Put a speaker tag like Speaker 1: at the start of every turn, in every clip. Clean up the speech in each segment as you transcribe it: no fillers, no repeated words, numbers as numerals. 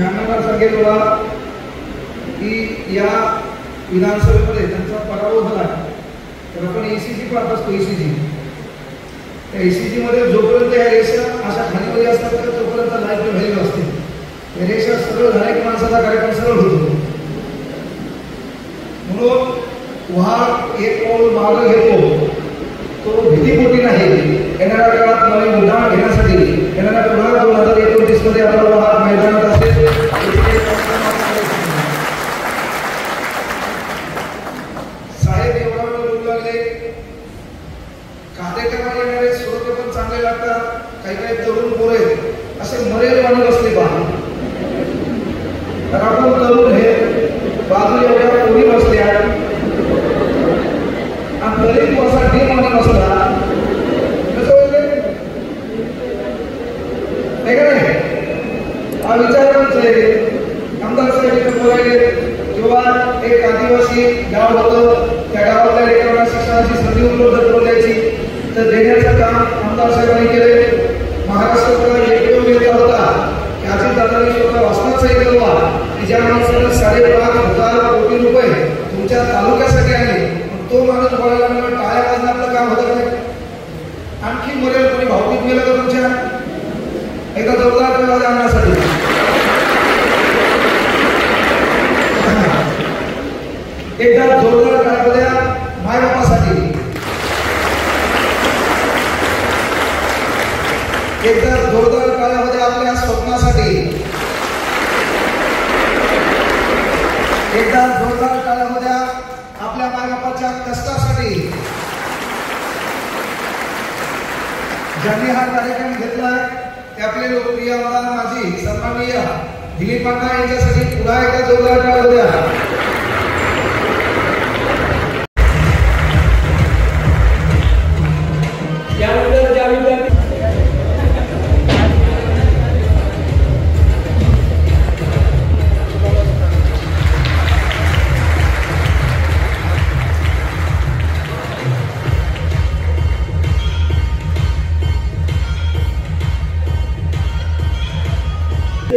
Speaker 1: अण्णांना सांगेल बघा की या विधानसभेमध्ये त्यांचा पराभव झाला तर आपण ECG पाहत असतो. ECG त्या ECG मध्ये जोपर्यंत या रेषा अशा खालीमध्ये असतात तर तोपर्यंत लाईफ व्हॅल्यू असते. या रेषा सरळ झाल्या की माणसाचा कार्यक्रम सरळ होतो. म्हणून वाघ एक पाऊल मागं घेतो तो भीतीपोटी नाही. येणाऱ्या काळात नवीन उड्डाण घेण्यासाठी येणाऱ्या पुन्हा 2029 मध्ये आपला वाघ मैदानात असेल. साहेब एवढा वेळ बोलू लागले. कार्यक्रमाला येणारे श्रोते पण चांगले लागतात. काही काही तरुण पोरे असे मरेल माणूस असले पहा. तर आपण तरुण हे बाजू एवढ्या कोणी बसल्या आणि गरीब असा डी माणूस असला कसं होईल हे का नाही. हा विचारच आहे. आमदार साहेब इथे बोलायले किंवा एक आदिवासी गाव होतं त्या गावातल्या लेकरांना शिक्षणाची संधी उपलब्ध करून द्यायची तर देण्याचं काम आमदार साहेबांनी केले. महाराष्ट्राला एक मिळता होता की अजित दादांनी स्वतः वाचनाचा एक कळवा की ज्या माणसाला 5,500 कोटी रुपये तुमच्या तालुक्यासाठी आले तो माणूस बोलायला म्हणून टाळ्या वाजणं आपलं काम होतं काय. आणखी मरेल कोणी भावनिक गेलं का तुमच्या एकदा जोरदार प्रवास आणण्यासाठी एकदा जोरदार टाळ्या द्या मायबापासाठी. एकदा जोरदार टाळ्या द्या आपल्या स्वप्नासाठी. एकदा जोरदार टाळ्या द्या आपल्या मायबापाच्या कष्टासाठी. ज्यांनी हा कार्यक्रम घेतलाय ते आपले लोकप्रिय आमदार माजी सन्माननीय दिलीप अण्णा यांच्यासाठी पुन्हा एकदा जोरदार टाळ्या द्या.
Speaker 2: यानंतर ज्या विद्यार्थी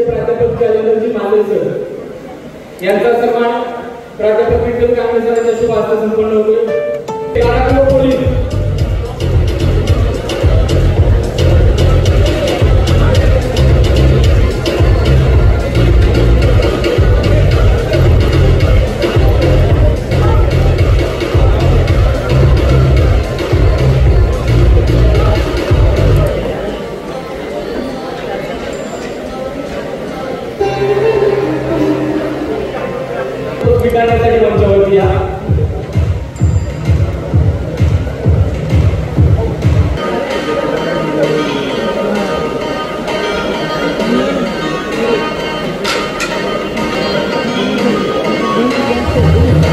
Speaker 2: प्राध्यापक जालंधरजी माले सर यांचा सन्मान प्राध्यापक विठ्ठल कांबळे सरांच्या शुभ हस्ते संपन्न होतोय. पोलीस विधानासाठी मंचावरती या.
Speaker 3: Thank you.